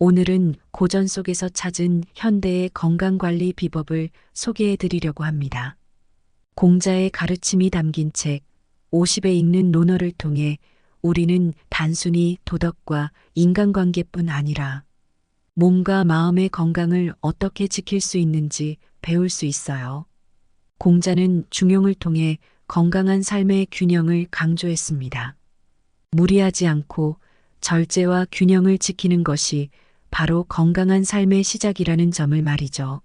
오늘은 고전 속에서 찾은 현대의 건강관리 비법을 소개해 드리려고 합니다. 공자의 가르침이 담긴 책 50에 읽는 논어를 통해 우리는 단순히 도덕과 인간관계뿐 아니라 몸과 마음의 건강을 어떻게 지킬 수 있는지 배울 수 있어요. 공자는 중용을 통해 건강한 삶의 균형을 강조했습니다. 무리하지 않고 절제와 균형을 지키는 것이 바로 건강한 삶의 시작이라는 점을 말이죠.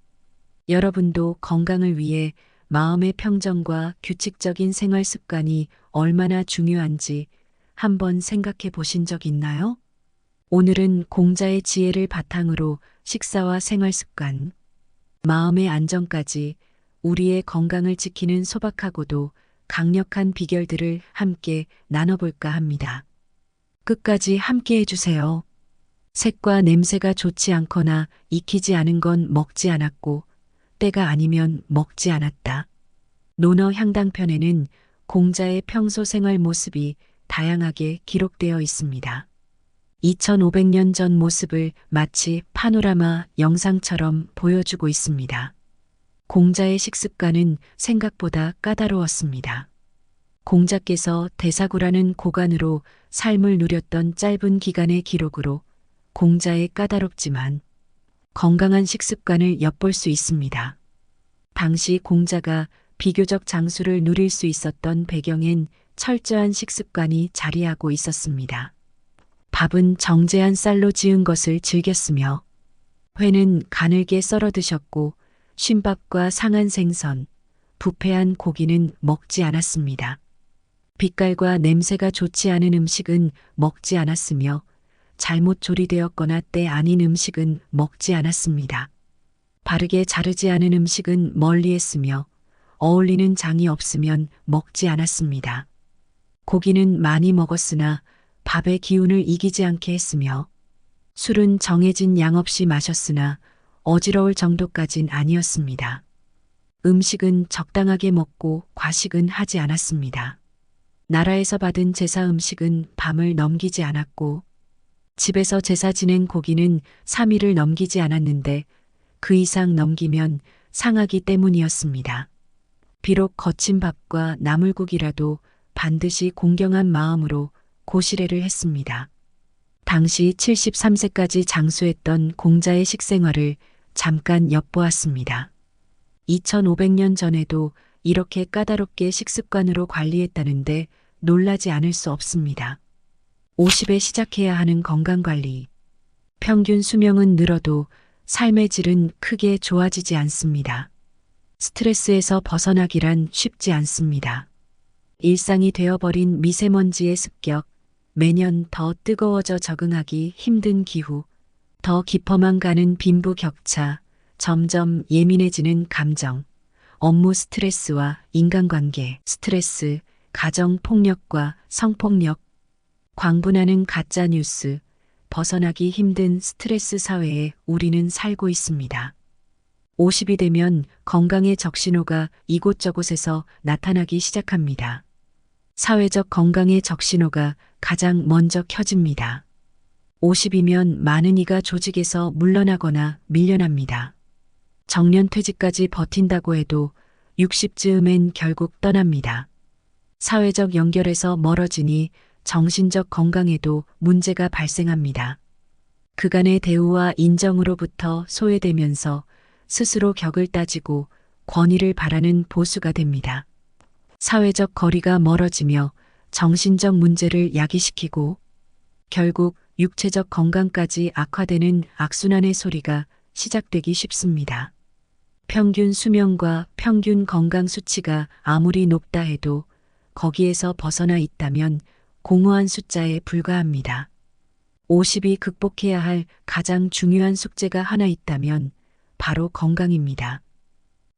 여러분도 건강을 위해 마음의 평정과 규칙적인 생활 습관이 얼마나 중요한지 한번 생각해 보신 적 있나요? 오늘은 공자의 지혜를 바탕으로 식사와 생활 습관, 마음의 안정까지 우리의 건강을 지키는 소박하고도 강력한 비결들을 함께 나눠볼까 합니다. 끝까지 함께 해주세요. 색과 냄새가 좋지 않거나 익히지 않은 건 먹지 않았고 때가 아니면 먹지 않았다. 논어 향당편에는 공자의 평소 생활 모습이 다양하게 기록되어 있습니다. 2500년 전 모습을 마치 파노라마 영상처럼 보여주고 있습니다. 공자의 식습관은 생각보다 까다로웠습니다. 공자께서 대사구라는 고관으로 삶을 누렸던 짧은 기간의 기록으로 공자의 까다롭지만 건강한 식습관을 엿볼 수 있습니다. 당시 공자가 비교적 장수를 누릴 수 있었던 배경엔 철저한 식습관이 자리하고 있었습니다. 밥은 정제한 쌀로 지은 것을 즐겼으며 회는 가늘게 썰어 드셨고 쉰밥과 상한 생선, 부패한 고기는 먹지 않았습니다. 빛깔과 냄새가 좋지 않은 음식은 먹지 않았으며 잘못 조리되었거나 때 아닌 음식은 먹지 않았습니다. 바르게 자르지 않은 음식은 멀리했으며 어울리는 장이 없으면 먹지 않았습니다. 고기는 많이 먹었으나 밥의 기운을 이기지 않게 했으며 술은 정해진 양 없이 마셨으나 어지러울 정도까진 아니었습니다. 음식은 적당하게 먹고 과식은 하지 않았습니다. 나라에서 받은 제사 음식은 밤을 넘기지 않았고 집에서 제사 지낸 고기는 3일을 넘기지 않았는데 그 이상 넘기면 상하기 때문이었습니다. 비록 거친 밥과 나물국이라도 반드시 공경한 마음으로 고시래를 했습니다. 당시 73세까지 장수했던 공자의 식생활을 잠깐 엿보았습니다. 2500년 전에도 이렇게 까다롭게 식습관으로 관리했다는데 놀라지 않을 수 없습니다. 50에 시작해야 하는 건강관리. 평균 수명은 늘어도 삶의 질은 크게 좋아지지 않습니다. 스트레스에서 벗어나기란 쉽지 않습니다. 일상이 되어버린 미세먼지의 습격, 매년 더 뜨거워져 적응하기 힘든 기후, 더 깊어만 가는 빈부격차, 점점 예민해지는 감정, 업무 스트레스와 인간관계 스트레스, 가정 폭력과 성폭력, 광분하는 가짜 뉴스, 벗어나기 힘든 스트레스 사회에 우리는 살고 있습니다. 50이 되면 건강의 적신호가 이곳저곳에서 나타나기 시작합니다. 사회적 건강의 적신호가 가장 먼저 켜집니다. 50이면 많은 이가 조직에서 물러나거나 밀려납니다. 정년퇴직까지 버틴다고 해도 60즈음엔 결국 떠납니다. 사회적 연결에서 멀어지니 정신적 건강에도 문제가 발생합니다. 그간의 대우와 인정으로부터 소외되면서 스스로 격을 따지고 권위를 바라는 보수가 됩니다. 사회적 거리가 멀어지며 정신적 문제를 야기시키고 결국 육체적 건강까지 악화되는 악순환의 소리가 시작되기 쉽습니다. 평균 수명과 평균 건강 수치가 아무리 높다 해도 거기에서 벗어나 있다면 공허한 숫자에 불과합니다. 50이 극복해야 할 가장 중요한 숙제가 하나 있다면 바로 건강입니다.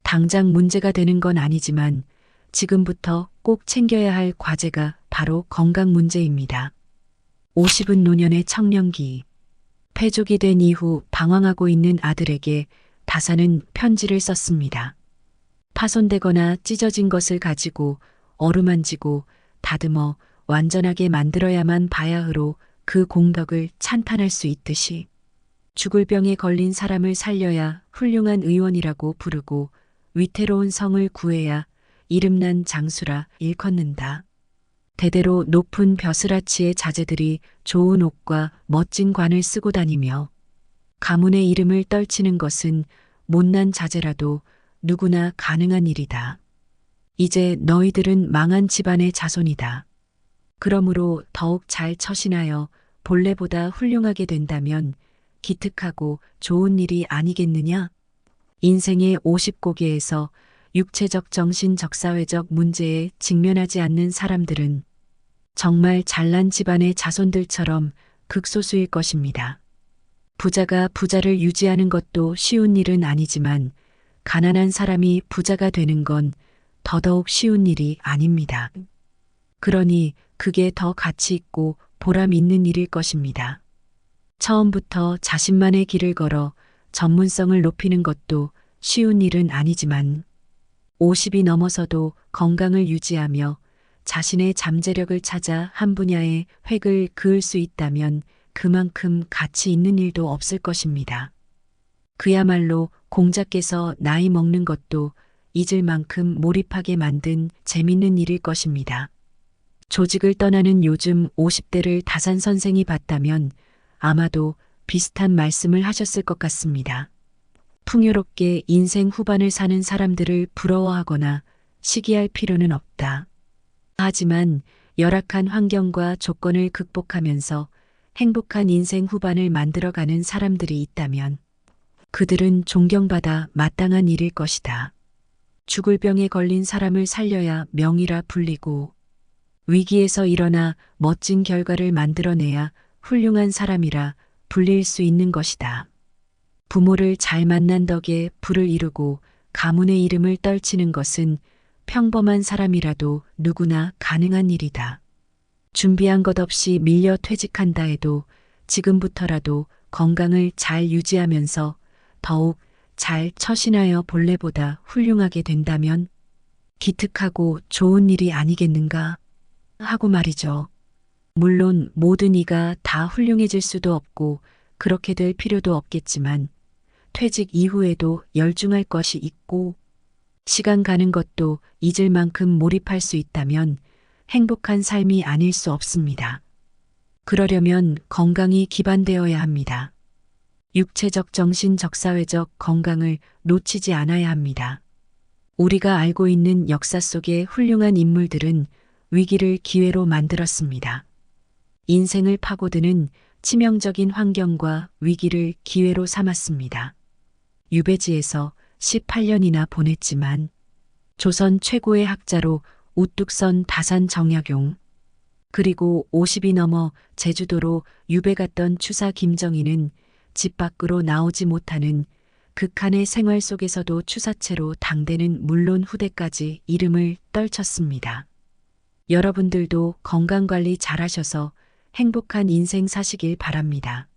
당장 문제가 되는 건 아니지만 지금부터 꼭 챙겨야 할 과제가 바로 건강 문제입니다. 50은 노년의 청년기. 패족이 된 이후 방황하고 있는 아들에게 다사는 편지를 썼습니다. 파손되거나 찢어진 것을 가지고 어루만지고 다듬어 완전하게 만들어야만 바야흐로 그 공덕을 찬탄할 수 있듯이 죽을 병에 걸린 사람을 살려야 훌륭한 의원이라고 부르고 위태로운 성을 구해야 이름난 장수라 일컫는다. 대대로 높은 벼슬아치의 자제들이 좋은 옷과 멋진 관을 쓰고 다니며 가문의 이름을 떨치는 것은 못난 자제라도 누구나 가능한 일이다. 이제 너희들은 망한 집안의 자손이다. 그러므로 더욱 잘 처신하여 본래보다 훌륭하게 된다면 기특하고 좋은 일이 아니겠느냐? 인생의 50고개에서 육체적 정신적 사회적 문제에 직면하지 않는 사람들은 정말 잘난 집안의 자손들처럼 극소수일 것입니다. 부자가 부자를 유지하는 것도 쉬운 일은 아니지만 가난한 사람이 부자가 되는 건 더더욱 쉬운 일이 아닙니다. 그러니 그게 더 가치 있고 보람 있는 일일 것입니다. 처음부터 자신만의 길을 걸어 전문성을 높이는 것도 쉬운 일은 아니지만 50이 넘어서도 건강을 유지하며 자신의 잠재력을 찾아 한 분야에 획을 그을 수 있다면 그만큼 가치 있는 일도 없을 것입니다. 그야말로 공자께서 나이 먹는 것도 잊을 만큼 몰입하게 만든 재밌는 일일 것입니다. 조직을 떠나는 요즘 50대를 다산 선생이 봤다면 아마도 비슷한 말씀을 하셨을 것 같습니다. 풍요롭게 인생 후반을 사는 사람들을 부러워하거나 시기할 필요는 없다. 하지만 열악한 환경과 조건을 극복하면서 행복한 인생 후반을 만들어가는 사람들이 있다면 그들은 존경받아 마땅한 일일 것이다. 죽을 병에 걸린 사람을 살려야 명의라 불리고 위기에서 일어나 멋진 결과를 만들어내야 훌륭한 사람이라 불릴 수 있는 것이다. 부모를 잘 만난 덕에 부를 이루고 가문의 이름을 떨치는 것은 평범한 사람이라도 누구나 가능한 일이다. 준비한 것 없이 밀려 퇴직한다 해도 지금부터라도 건강을 잘 유지하면서 더욱 잘 처신하여 본래보다 훌륭하게 된다면 기특하고 좋은 일이 아니겠는가 하고 말이죠. 물론 모든 이가 다 훌륭해질 수도 없고 그렇게 될 필요도 없겠지만 퇴직 이후에도 열중할 것이 있고 시간 가는 것도 잊을 만큼 몰입할 수 있다면 행복한 삶이 아닐 수 없습니다. 그러려면 건강이 기반되어야 합니다. 육체적 정신적 사회적 건강을 놓치지 않아야 합니다. 우리가 알고 있는 역사 속의 훌륭한 인물들은 위기를 기회로 만들었습니다. 인생을 파고드는 치명적인 환경과 위기를 기회로 삼았습니다. 유배지에서 18년이나 보냈지만 조선 최고의 학자로 우뚝 선 다산 정약용, 그리고 50이 넘어 제주도로 유배 갔던 추사 김정희는 집 밖으로 나오지 못하는 극한의 생활 속에서도 추사체로 당대는 물론 후대까지 이름을 떨쳤습니다. 여러분들도 건강관리 잘하셔서 행복한 인생 사시길 바랍니다.